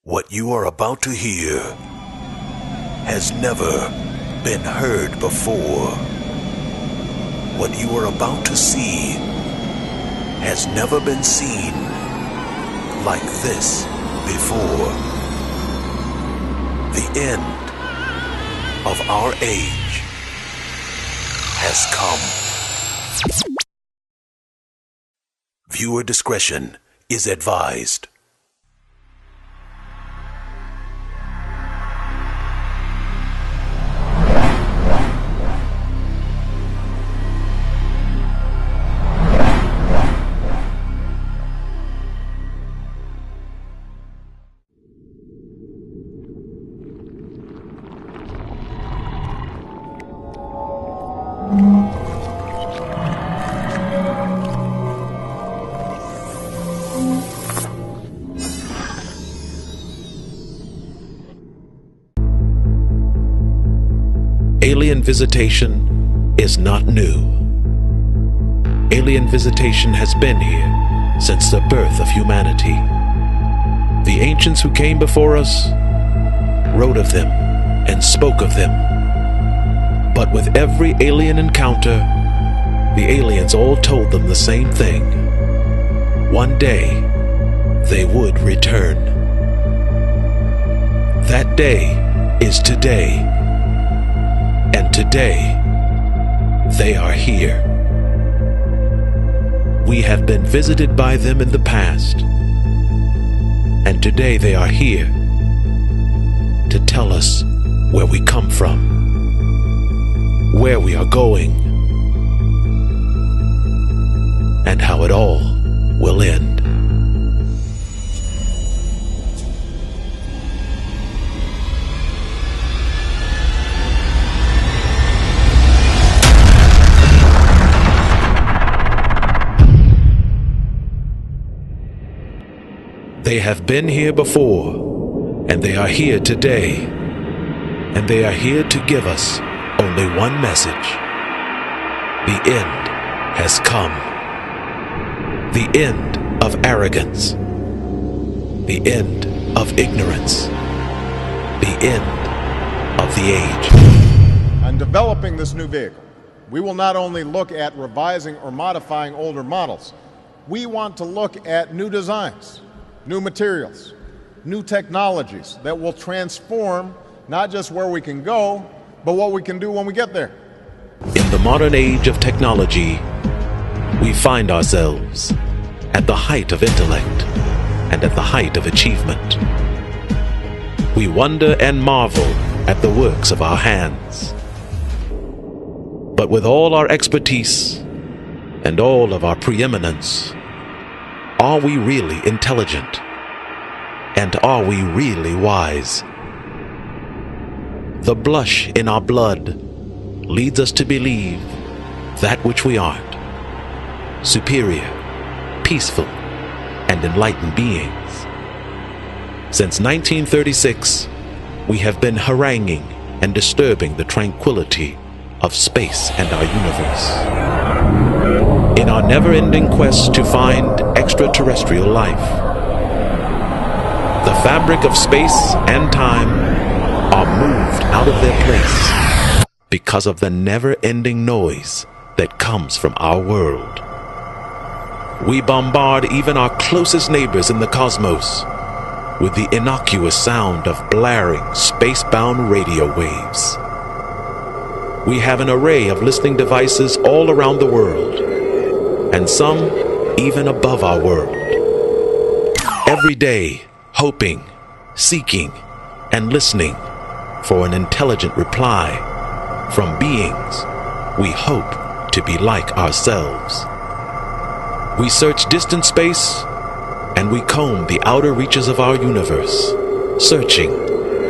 What you are about to hear has never been heard before. What you are about to see has never been seen like this before. The end of our age has come. Viewer discretion is advised. Alien visitation is not new. Alien visitation has been here since the birth of humanity. The ancients who came before us wrote of them and spoke of them. But with every alien encounter, the aliens all told them the same thing. One day, they would return. That day is today. And today, they are here. We have been visited by them in the past, and today they are here to tell us where we come from, where we are going, and how it all will end. They have been here before, and they are here today, and they are here to give us only one message. The end has come. The end of arrogance. The end of ignorance. The end of the age. On developing this new vehicle, we will not only look at revising or modifying older models, we want to look at new designs, new materials, new technologies that will transform not just where we can go, but what we can do when we get there. In the modern age of technology, we find ourselves at the height of intellect and at the height of achievement. We wonder and marvel at the works of our hands. But with all our expertise and all of our preeminence, are we really intelligent? And are we really wise? The blush in our blood leads us to believe that which we aren't: superior, peaceful, and enlightened beings. Since 1936, we have been haranguing and disturbing the tranquility of space and our universe. In our never-ending quest to find extraterrestrial life, the fabric of space and time are moved out of their place because of the never-ending noise that comes from our world. We bombard even our closest neighbors in the cosmos with the innocuous sound of blaring space-bound radio waves. We have an array of listening devices all around the world, and some even above our world. Every day, hoping, seeking, and listening for an intelligent reply from beings we hope to be like ourselves. We search distant space, and we comb the outer reaches of our universe, searching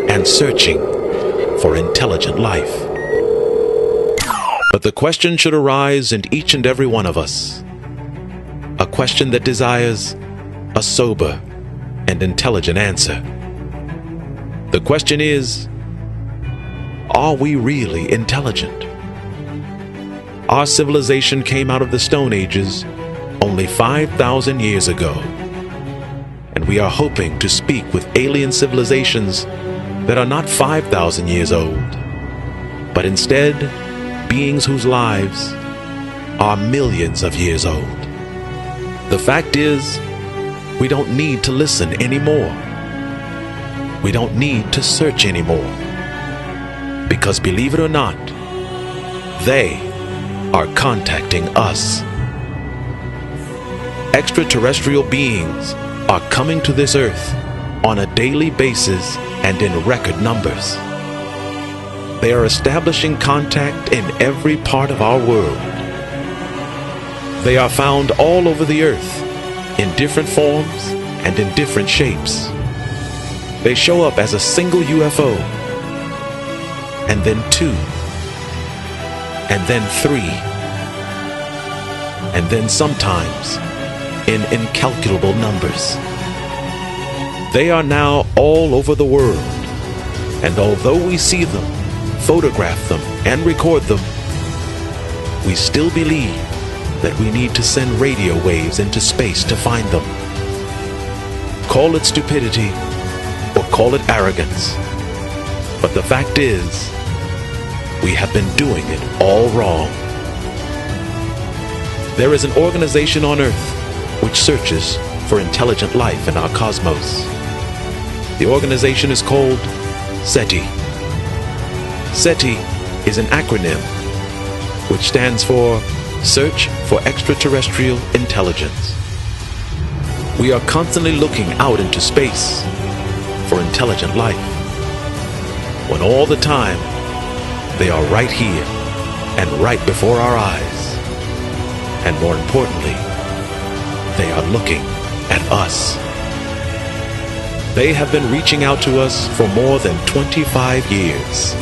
and searching for intelligent life. But the question should arise in each and every one of us, a question that desires a sober and intelligent answer. The question is, are we really intelligent? Our civilization came out of the Stone Ages only 5,000 years ago, and we are hoping to speak with alien civilizations that are not 5,000 years old, but instead beings whose lives are millions of years old. The fact is, we don't need to listen anymore. We don't need to search anymore. Because believe it or not, they are contacting us. Extraterrestrial beings are coming to this earth on a daily basis and in record numbers. They are establishing contact in every part of our world. They are found all over the earth in different forms and in different shapes. They show up as a single UFO, and then two, and then three, and then sometimes in incalculable numbers. They are now all over the world, and although we see them, photograph them, and record them, we still believe that we need to send radio waves into space to find them. Call it stupidity or call it arrogance, but the fact is, we have been doing it all wrong. There is an organization on Earth which searches for intelligent life in our cosmos. The organization is called SETI. SETI is an acronym which stands for Search for Extraterrestrial Intelligence. We are constantly looking out into space for intelligent life, when all the time they are right here and right before our eyes. And more importantly, they are looking at us. They have been reaching out to us for more than 25 years.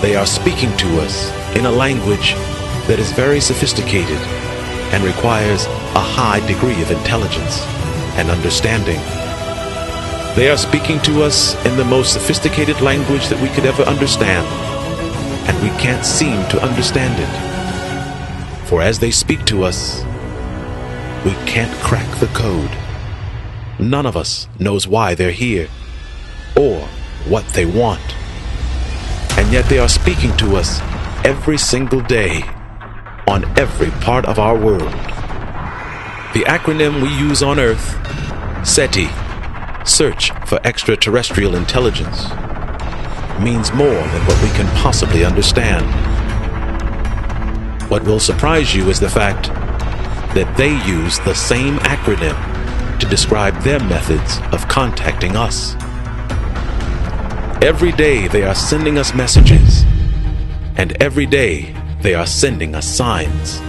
They are speaking to us in a language that is very sophisticated and requires a high degree of intelligence and understanding. They are speaking to us in the most sophisticated language that we could ever understand, and we can't seem to understand it. For as they speak to us, we can't crack the code. None of us knows why they're here or what they want. And yet they are speaking to us every single day on every part of our world. The acronym we use on Earth, SETI, Search for Extraterrestrial Intelligence, means more than what we can possibly understand. What will surprise you is the fact that they use the same acronym to describe their methods of contacting us. Every day they are sending us messages, and every day they are sending us signs.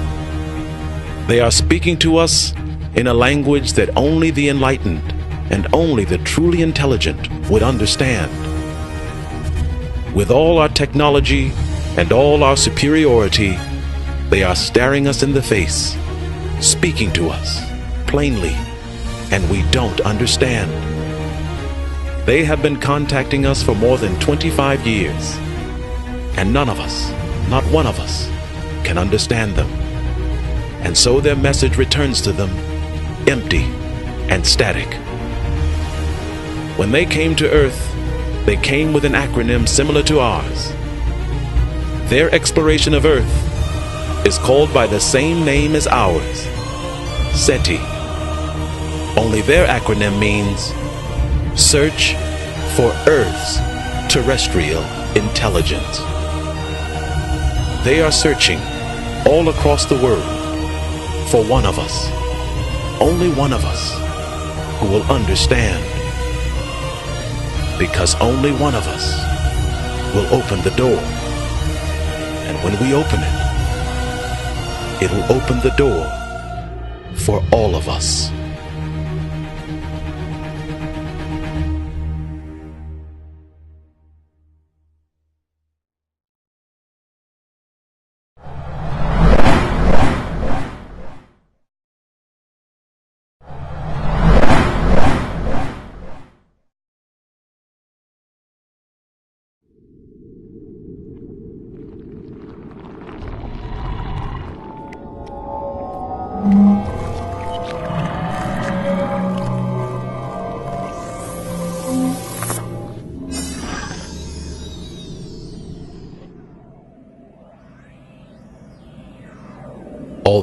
They are speaking to us in a language that only the enlightened and only the truly intelligent would understand. With all our technology and all our superiority, they are staring us in the face, speaking to us plainly, and we don't understand. They have been contacting us for more than 25 years, and none of us, not one of us, can understand them. And so their message returns to them empty and static. When they came to Earth, they came with an acronym similar to ours. Their exploration of Earth is called by the same name as ours, SETI. Only their acronym means Search for Earth's Terrestrial Intelligence. They are searching all across the world for one of us, only one of us, who will understand. Because only one of us will open the door. And when we open it, it will open the door for all of us.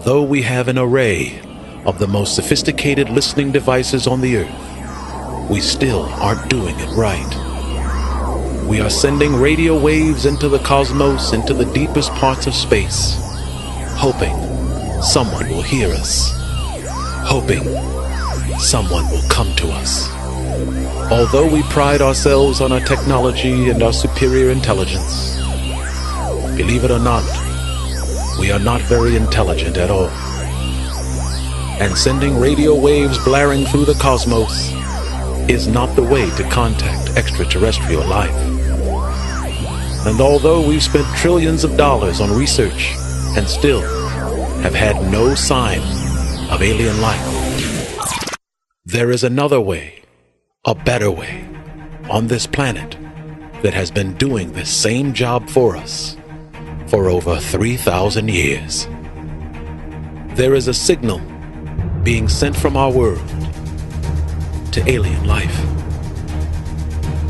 although we have an array of the most sophisticated listening devices on the earth, we still aren't doing it right. We are sending radio waves into the cosmos, into the deepest parts of space, hoping someone will hear us, hoping someone will come to us. Although we pride ourselves on our technology and our superior intelligence, believe it or not, we are not very intelligent at all. And sending radio waves blaring through the cosmos is not the way to contact extraterrestrial life. And although we've spent trillions of dollars on research and still have had no sign of alien life, there is another way, a better way, on this planet that has been doing this same job for us for over 3,000 years. There is a signal being sent from our world to alien life.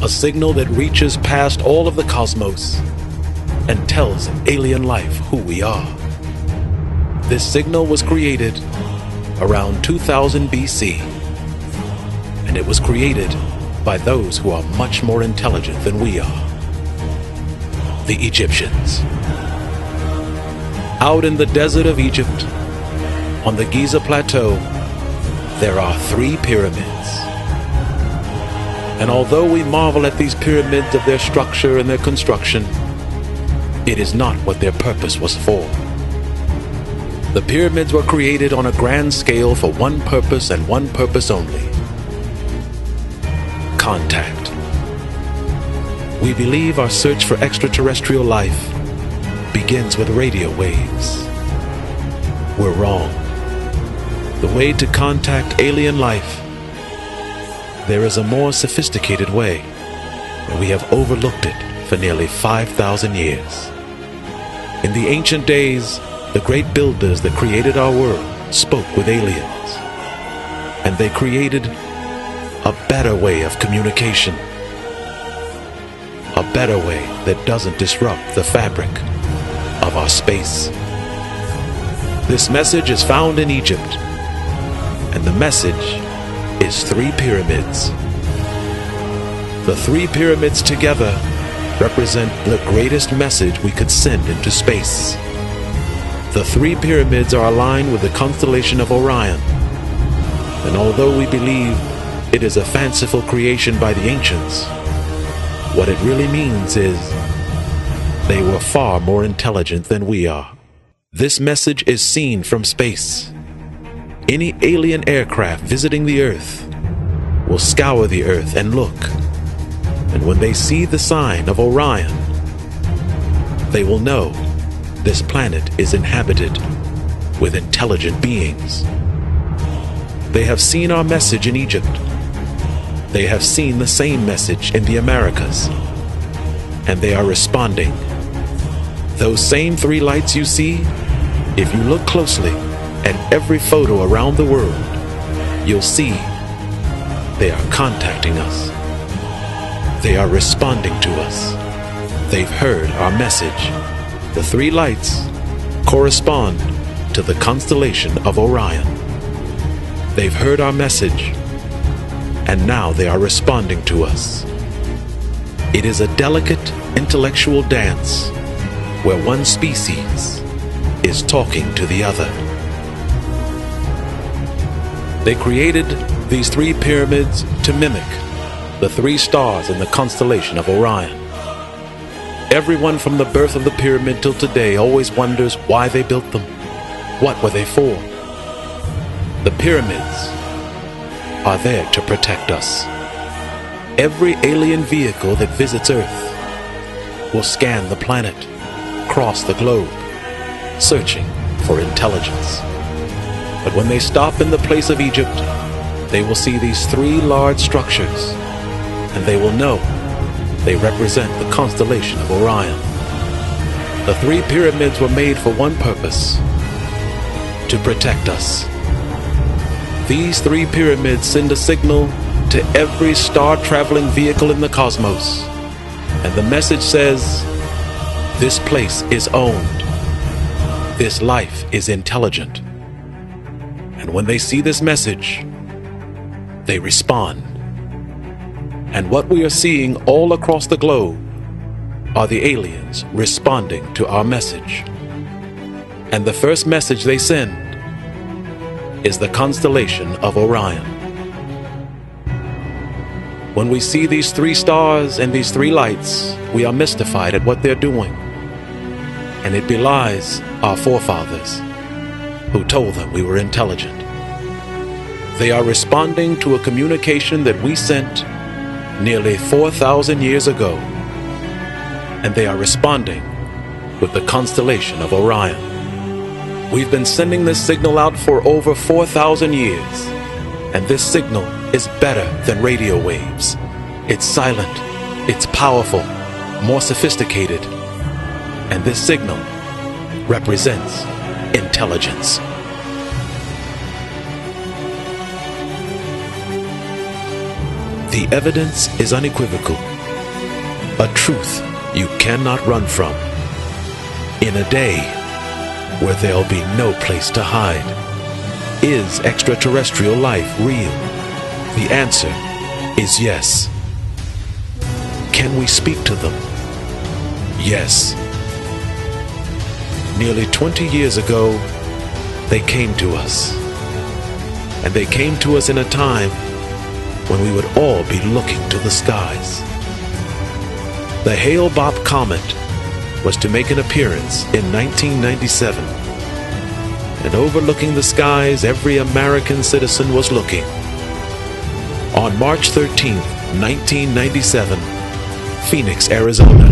A signal that reaches past all of the cosmos and tells alien life who we are. This signal was created around 2000 BC, and it was created by those who are much more intelligent than we are, the Egyptians. Out in the desert of Egypt, on the Giza Plateau, there are 3 pyramids. And although we marvel at these pyramids of their structure and their construction, it is not what their purpose was for. The pyramids were created on a grand scale for one purpose and one purpose only: contact. We believe our search for extraterrestrial life begins with radio waves. We're wrong. The way to contact alien life, there is a more sophisticated way, and we have overlooked it for nearly 5,000 years. In the ancient days, the great builders that created our world spoke with aliens, and they created a better way of communication, a better way that doesn't disrupt the fabric of our space. This message is found in Egypt, and the message is 3 pyramids. The 3 pyramids together represent the greatest message we could send into space. The 3 pyramids are aligned with the constellation of Orion, and although we believe it is a fanciful creation by the ancients, what it really means is they were far more intelligent than we are. This message is seen from space. Any alien aircraft visiting the Earth will scour the Earth and look, and when they see the sign of Orion, they will know this planet is inhabited with intelligent beings. They have seen our message in Egypt. They have seen the same message in the Americas, and they are responding. Those same 3 lights you see, if you look closely at every photo around the world, you'll see they are contacting us. They are responding to us. They've heard our message. The 3 lights correspond to the constellation of Orion. They've heard our message, and now they are responding to us. It is a delicate intellectual dance where one species is talking to the other. They created these 3 pyramids to mimic the 3 stars in the constellation of Orion. Everyone from the birth of the pyramid till today always wonders why they built them. What were they for? The pyramids are there to protect us. Every alien vehicle that visits Earth will scan the planet, cross the globe, searching for intelligence. But when they stop in the place of Egypt, they will see these 3 large structures, and they will know they represent the constellation of Orion. The 3 pyramids were made for one purpose: to protect us. These 3 pyramids send a signal to every star-traveling vehicle in the cosmos, and the message says, this place is owned. This life is intelligent. And when they see this message, they respond. And what we are seeing all across the globe are the aliens responding to our message. And the first message they send is the constellation of Orion. When we see these 3 stars and these 3 lights, we are mystified at what they're doing. And it belies our forefathers who told them we were intelligent. They are responding to a communication that we sent nearly 4,000 years ago. And they are responding with the constellation of Orion. We've been sending this signal out for over 4,000 years, and this signal is better than radio waves. It's silent, it's powerful, more sophisticated, and this signal represents intelligence. The evidence is unequivocal, a truth you cannot run from. In a day where there'll be no place to hide, is extraterrestrial life real? The answer is yes. Can we speak to them? Yes. Nearly 20 years ago, they came to us. And they came to us in a time when we would all be looking to the skies. The Hale-Bopp comet was to make an appearance in 1997. And overlooking the skies, every American citizen was looking. On March 13th, 1997, Phoenix, Arizona.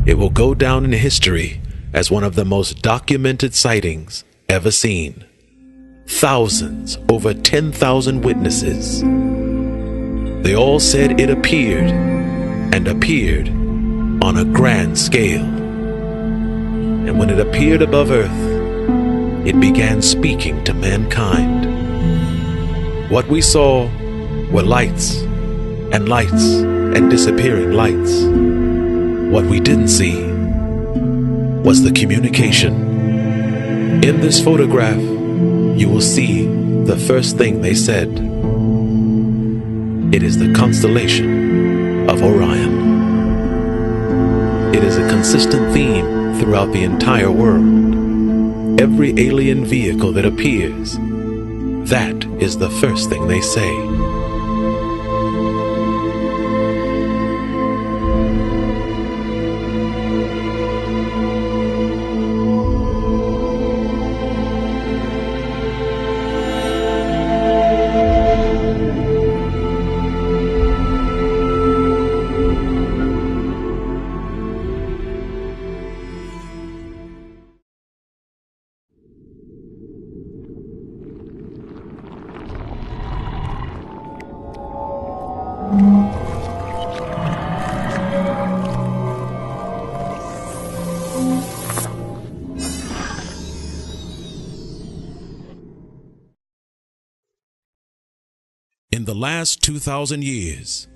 It will go down in history as one of the most documented sightings ever seen. Thousands, over 10,000 witnesses. They all said it appeared, and appeared on a grand scale. And when it appeared above Earth, it began speaking to mankind. What we saw were lights and lights and disappearing lights. What we didn't see was the communication. In this photograph, you will see the first thing they said. It is the constellation of Orion. It is a consistent theme throughout the entire world. Every alien vehicle that appears, that is the first thing they say. In the last 2,000 years,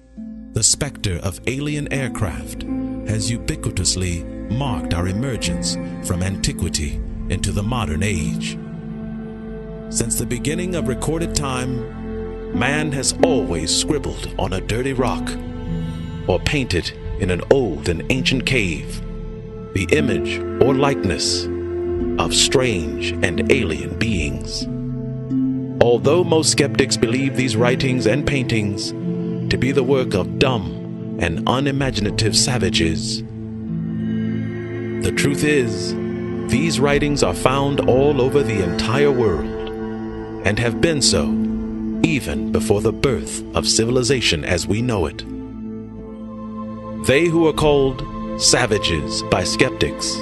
the specter of alien aircraft has ubiquitously marked our emergence from antiquity into the modern age. Since the beginning of recorded time, man has always scribbled on a dirty rock or painted in an old and ancient cave the image or likeness of strange and alien beings. Although most skeptics believe these writings and paintings to be the work of dumb and unimaginative savages, the truth is, these writings are found all over the entire world and have been so even before the birth of civilization as we know it. They who are called savages by skeptics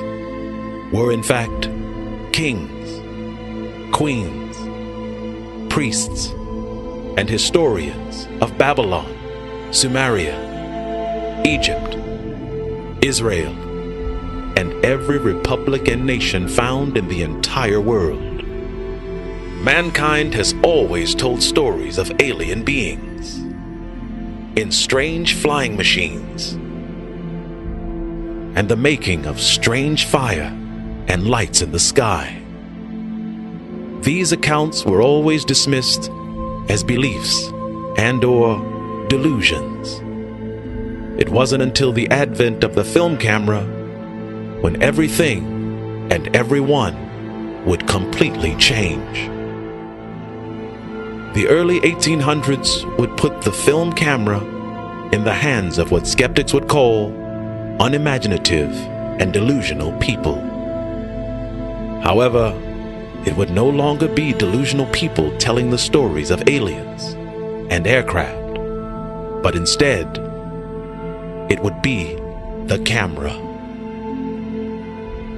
were in fact kings, queens, priests, and historians of Babylon, Sumeria, Egypt, Israel, and every republic and nation found in the entire world. Mankind has always told stories of alien beings in strange flying machines and the making of strange fire and lights in the sky. These accounts were always dismissed as beliefs and/or delusions. It wasn't until the advent of the film camera when everything and everyone would completely change. The early 1800s would put the film camera in the hands of what skeptics would call unimaginative and delusional people. However, it would no longer be delusional people telling the stories of aliens and aircraft, but instead, it would be the camera.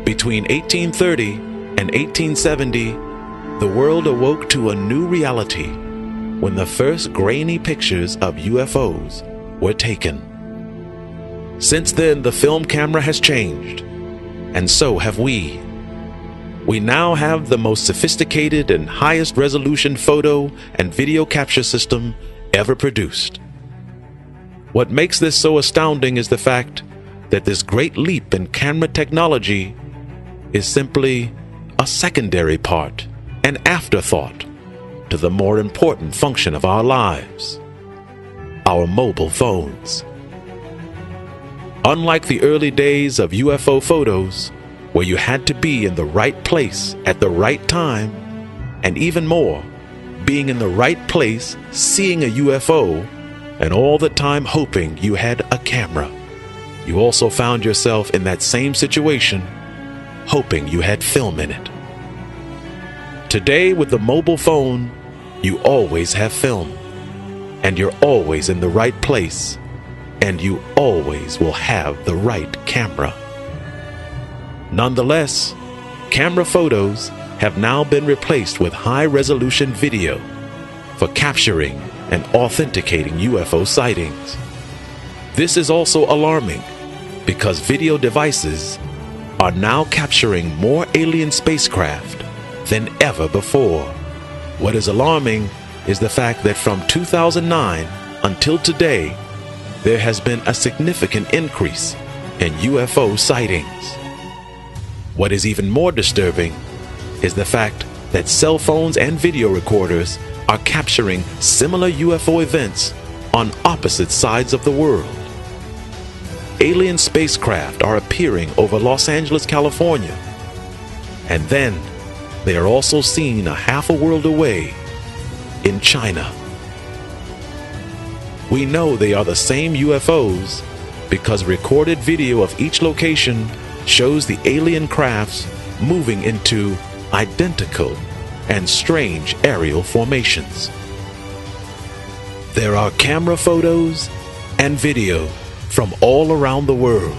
Between 1830 and 1870, the world awoke to a new reality when the first grainy pictures of UFOs were taken. Since then, the film camera has changed, and so have we. We now have the most sophisticated and highest resolution photo and video capture system ever produced. What makes this so astounding is the fact that this great leap in camera technology is simply a secondary part, an afterthought to the more important function of our lives, our mobile phones. Unlike the early days of UFO photos, where you had to be in the right place at the right time, and even more, being in the right place, seeing a UFO, and all the time hoping you had a camera, you also found yourself in that same situation, hoping you had film in it. Today, with the mobile phone, you always have film, and you're always in the right place, and you always will have the right camera. Nonetheless, camera photos have now been replaced with high-resolution video for capturing and authenticating UFO sightings. This is also alarming because video devices are now capturing more alien spacecraft than ever before. What is alarming is the fact that from 2009 until today, there has been a significant increase in UFO sightings. What is even more disturbing is the fact that cell phones and video recorders are capturing similar UFO events on opposite sides of the world. Alien spacecraft are appearing over Los Angeles, California, and then they are also seen a half a world away in China. We know they are the same UFOs because recorded video of each location shows the alien crafts moving into identical and strange aerial formations. There are camera photos and video from all around the world,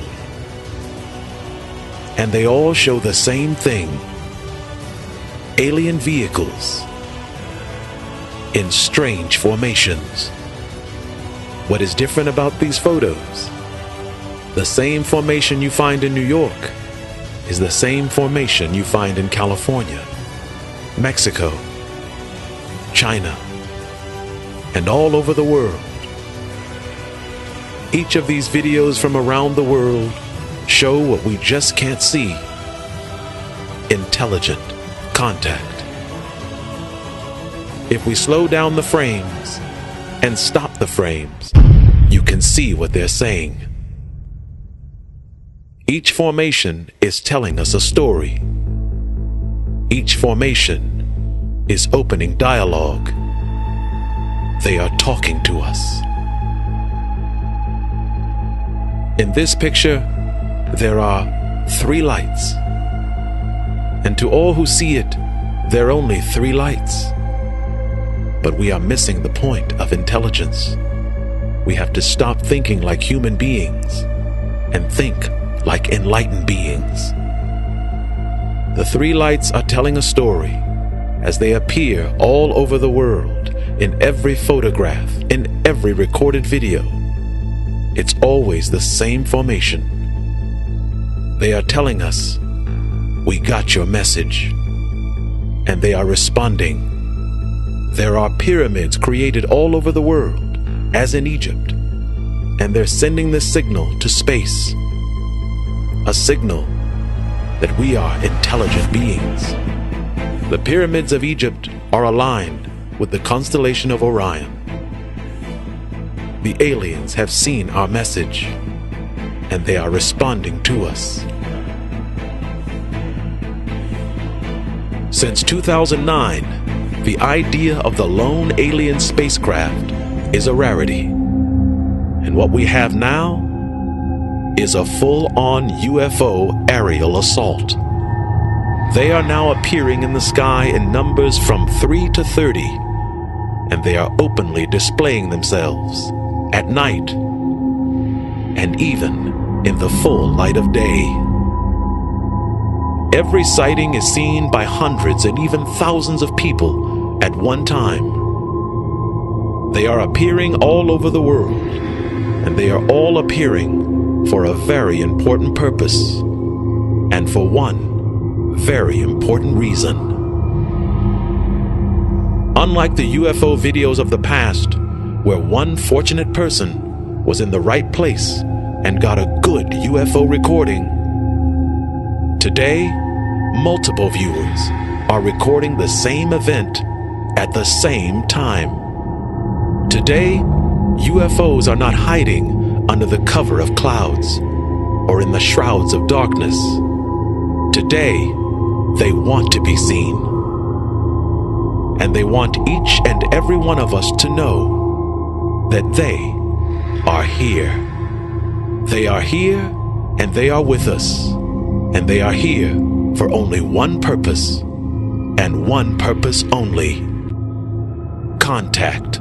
and they all show the same thing: alien vehicles in strange formations. What is different about these photos? The same formation you find in New York is the same formation you find in California, Mexico, China, and all over the world. Each of these videos from around the world show what we just can't see: intelligent contact. If we slow down the frames and stop the frames, you can see what they're saying. Each formation is telling us a story. Each formation is opening dialogue. They are talking to us. In this picture, there are 3 lights. And to all who see it, there are only 3 lights. But we are missing the point of intelligence. We have to stop thinking like human beings and think like enlightened beings. The 3 lights are telling a story as they appear all over the world, in every photograph, in every recorded video. It's always the same formation. They are telling us, "We got your message." And they are responding. There are pyramids created all over the world, as in Egypt, and they're sending this signal to space. A signal that we are intelligent beings. The pyramids of Egypt are aligned with the constellation of Orion. The aliens have seen our message, and they are responding to us. Since 2009, the idea of the lone alien spacecraft is a rarity. And what we have now is a full-on UFO aerial assault. They are now appearing in the sky in numbers from 3 to 30, and they are openly displaying themselves at night and even in the full light of day. Every sighting is seen by hundreds and even thousands of people at one time. They are appearing all over the world, and they are all appearing for a very important purpose, and for one very important reason. Unlike the UFO videos of the past, where one fortunate person was in the right place and got a good UFO recording, today, multiple viewers are recording the same event at the same time. Today, UFOs are not hiding under the cover of clouds or in the shrouds of darkness. Today, they want to be seen. And they want each and every one of us to know that they are here. They are here, and they are with us. And they are here for only one purpose, and one purpose only: contact.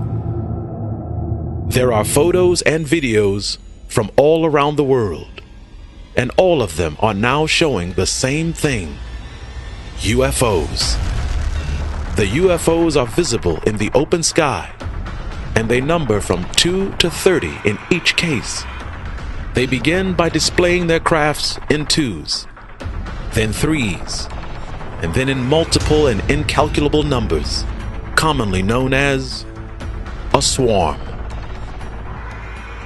There are photos and videos from all around the world, and all of them are now showing the same thing: UFOs. The UFOs are visible in the open sky, and they number from 2 to 30 in each case. They begin by displaying their crafts in 2s, then 3s, and then in multiple and incalculable numbers, commonly known as a swarm.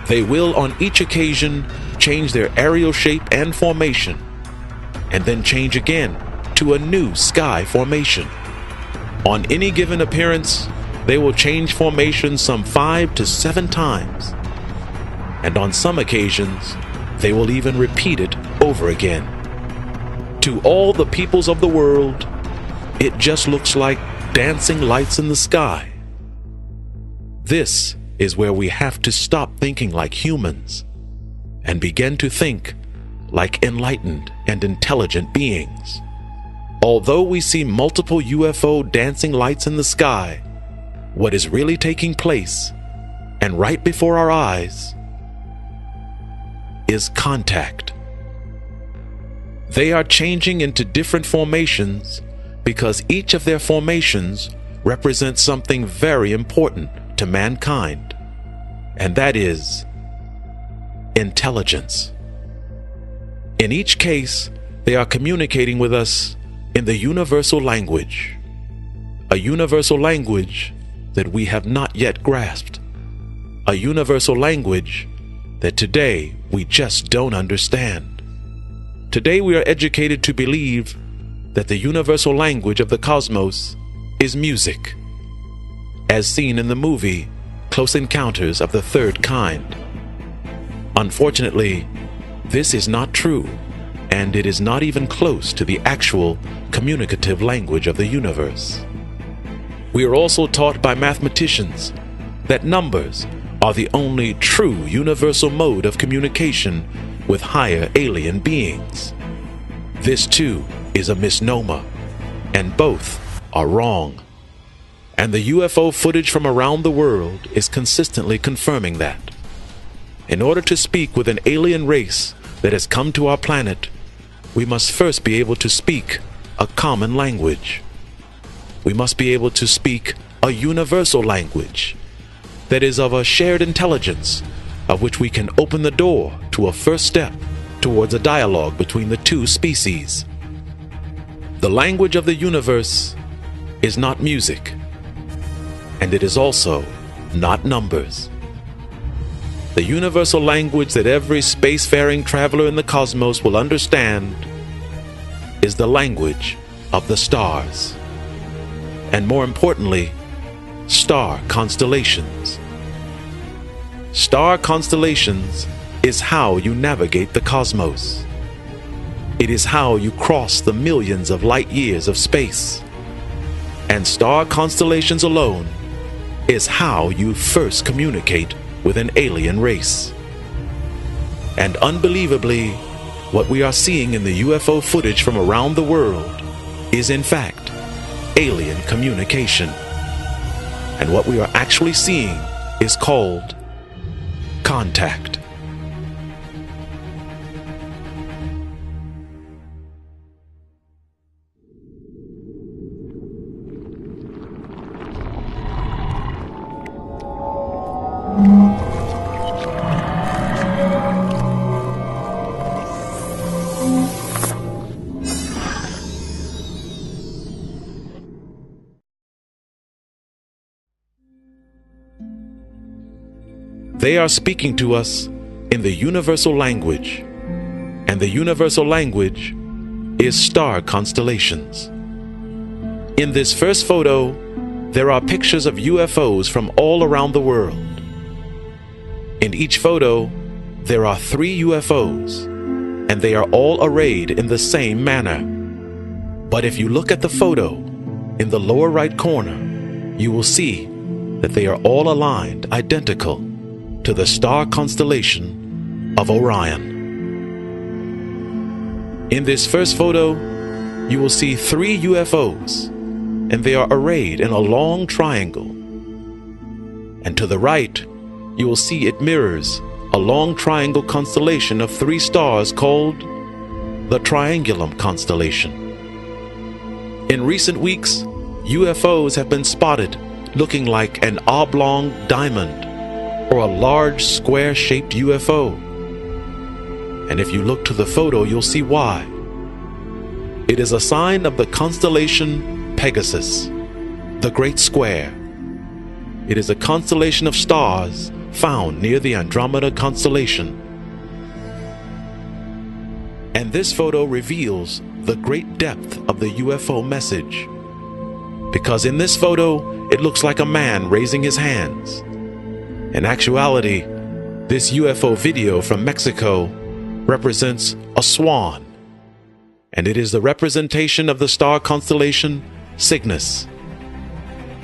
They will on each occasion change their aerial shape and formation, and then change again to a new sky formation. On any given appearance, they will change formation some 5 to 7 times, and on some occasions, they will even repeat it over again. To all the peoples of the world, it just looks like dancing lights in the sky. This is where we have to stop thinking like humans and begin to think like enlightened and intelligent beings. Although we see multiple UFO dancing lights in the sky, what is really taking place, and right before our eyes, is contact. They are changing into different formations because each of their formations represents something very important to mankind, and that is intelligence. In each case, they are communicating with us in the universal language, a universal language that we have not yet grasped, a universal language that today we just don't understand. Today we are educated to believe that the universal language of the cosmos is music, as seen in the movie Close Encounters of the Third Kind. Unfortunately, this is not true, and it is not even close to the actual communicative language of the universe. We are also taught by mathematicians that numbers are the only true universal mode of communication with higher alien beings. This too is a misnomer, and both are wrong. And the UFO footage from around the world is consistently confirming that. In order to speak with an alien race that has come to our planet, we must first be able to speak a common language. We must be able to speak a universal language that is of a shared intelligence, of which we can open the door to a first step towards a dialogue between the two species. The language of the universe is not music, and it is also not numbers. The universal language that every spacefaring traveler in the cosmos will understand is the language of the stars, and more importantly, star constellations. Star constellations is how you navigate the cosmos. It is how you cross the millions of light years of space. And star constellations alone is how you first communicate with an alien race. And unbelievably, what we are seeing in the UFO footage from around the world is in fact alien communication. And what we are actually seeing is called contact. They are speaking to us in the universal language, and the universal language is star constellations. In this first photo, there are pictures of UFOs from all around the world. In each photo, there are 3 UFOs, and they are all arrayed in the same manner. But if you look at the photo in the lower right corner, you will see that they are all aligned identical to the star constellation of Orion. In this first photo, you will see 3 UFOs, and they are arrayed in a long triangle. And to the right, you will see it mirrors a long triangle constellation of 3 stars called the Triangulum constellation. In recent weeks, UFOs have been spotted looking like an oblong diamond or a large square-shaped UFO. And if you look to the photo, you'll see why. It is a sign of the constellation Pegasus, the Great Square. It is a constellation of stars found near the Andromeda constellation. And this photo reveals the great depth of the UFO message, because in this photo, it looks like a man raising his hands. In actuality, this UFO video from Mexico represents a swan, and it is the representation of the star constellation Cygnus.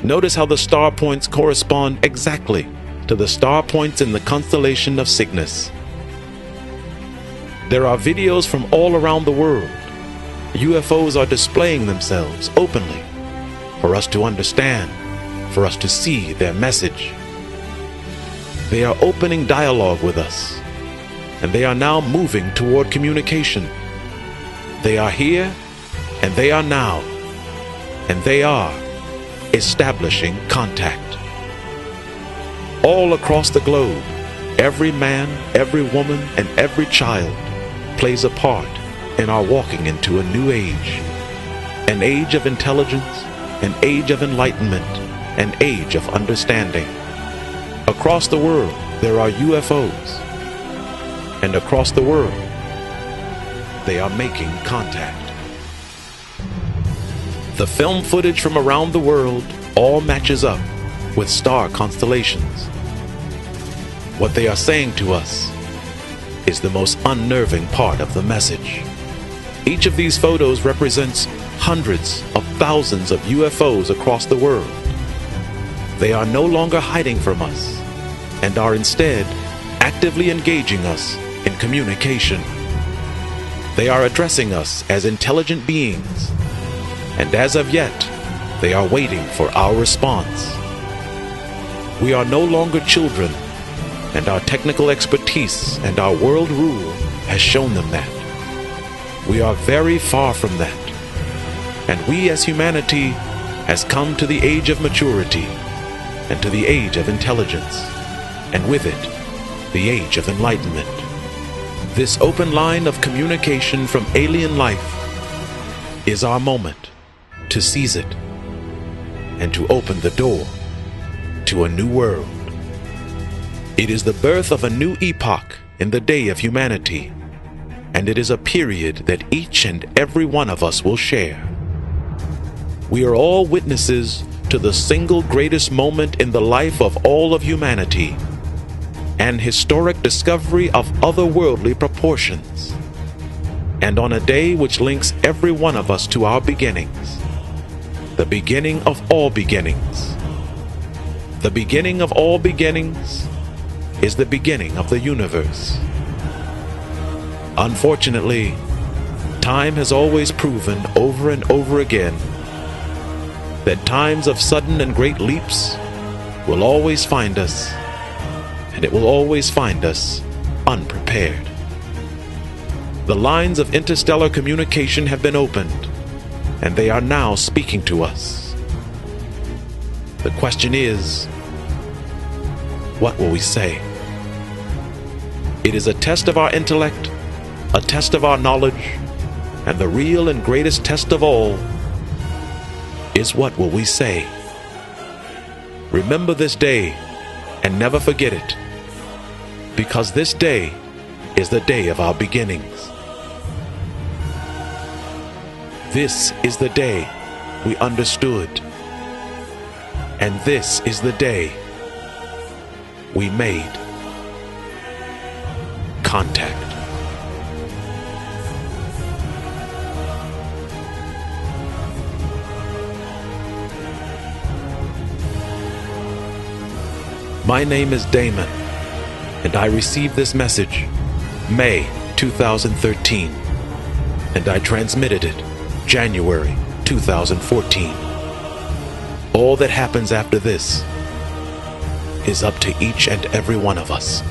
Notice how the star points correspond exactly to the star points in the constellation of Cygnus. There are videos from all around the world. UFOs are displaying themselves openly for us to understand, for us to see their message. They are opening dialogue with us, and they are now moving toward communication. They are here, and they are now, and they are establishing contact. All across the globe, every man, every woman, and every child plays a part in our walking into a new age. An age of intelligence, an age of enlightenment, an age of understanding. Across the world, there are UFOs, and across the world, they are making contact. The film footage from around the world all matches up with star constellations. What they are saying to us is the most unnerving part of the message. Each of these photos represents hundreds of thousands of UFOs across the world. They are no longer hiding from us, and are instead actively engaging us in communication. They are addressing us as intelligent beings, and as of yet, they are waiting for our response. We are no longer children, and our technical expertise and our world rule has shown them that. We are very far from that, and we as humanity has come to the age of maturity and to the age of intelligence, and with it, the age of enlightenment. This open line of communication from alien life is our moment to seize it and to open the door to a new world. It is the birth of a new epoch in the day of humanity, and it is a period that each and every one of us will share. We are all witnesses to the single greatest moment in the life of all of humanity, an historic discovery of otherworldly proportions, and on a day which links every one of us to our beginnings, the beginning of all beginnings. The beginning of all beginnings is the beginning of the universe. Unfortunately, time has always proven over and over again that times of sudden and great leaps will always find us, and it will always find us unprepared. The lines of interstellar communication have been opened, and they are now speaking to us. The question is, what will we say? It is a test of our intellect, a test of our knowledge, and the real and greatest test of all is, what will we say? Remember this day and never forget it, because this day is the day of our beginnings. This is the day we understood, and this is the day we made contact. My name is Damon, and I received this message May 2013, and I transmitted it January 2014. All that happens after this is up to each and every one of us.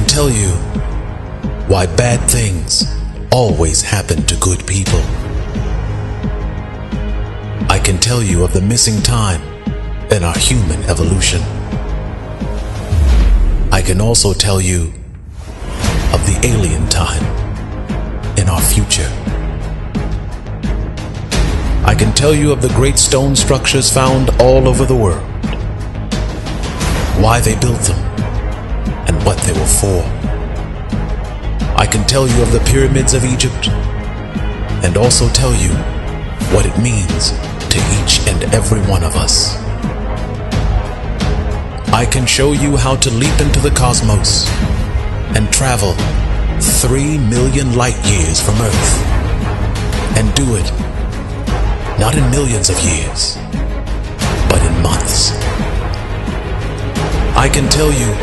Tell you why bad things always happen to good people. I can tell you of the missing time in our human evolution. I can also tell you of the alien time in our future. I can tell you of the great stone structures found all over the world, why they built them, and what they were for. I can tell you of the pyramids of Egypt, and also tell you what it means to each and every one of us. I can show you how to leap into the cosmos and travel 3 million light years from Earth, and do it not in millions of years, but in months. I can tell you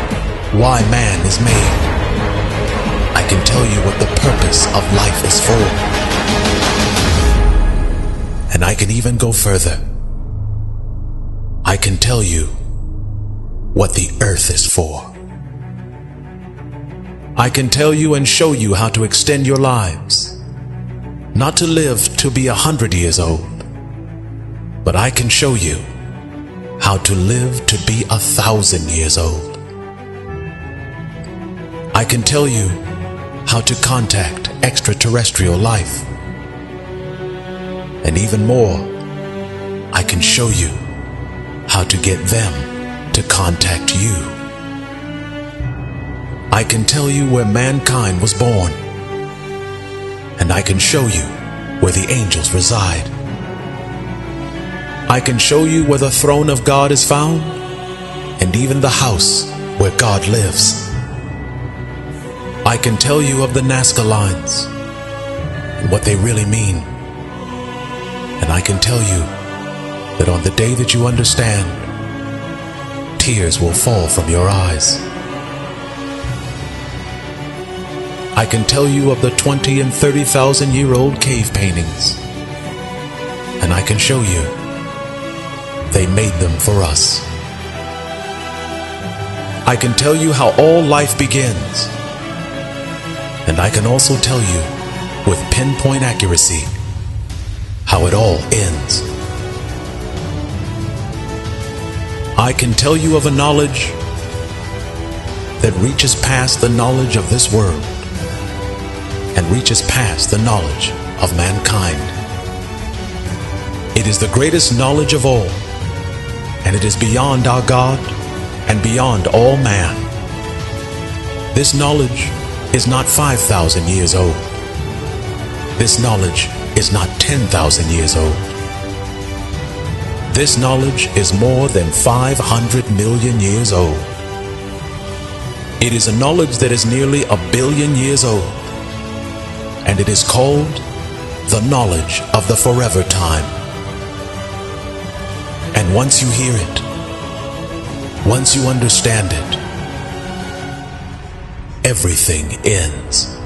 why man is made. I can tell you what the purpose of life is for. And I can even go further. I can tell you what the earth is for. I can tell you and show you how to extend your lives, not to live to be 100 years old, but I can show you how to live to be 1,000 years old. I can tell you how to contact extraterrestrial life. And even more, I can show you how to get them to contact you. I can tell you where mankind was born, and I can show you where the angels reside. I can show you where the throne of God is found, and even the house where God lives. I can tell you of the Nazca lines and what they really mean. And I can tell you that on the day that you understand, tears will fall from your eyes. I can tell you of the 20 and 30,000 year old cave paintings. And I can show you they made them for us. I can tell you how all life begins. And I can also tell you with pinpoint accuracy how it all ends. I can tell you of a knowledge that reaches past the knowledge of this world and reaches past the knowledge of mankind. It is the greatest knowledge of all, and it is beyond our God and beyond all man. This knowledge is not 5,000 years old. This knowledge is not 10,000 years old. This knowledge is more than 500 million years old. It is a knowledge that is nearly 1 billion years old, and it is called the knowledge of the forever time. And once you hear it, once you understand it, everything ends.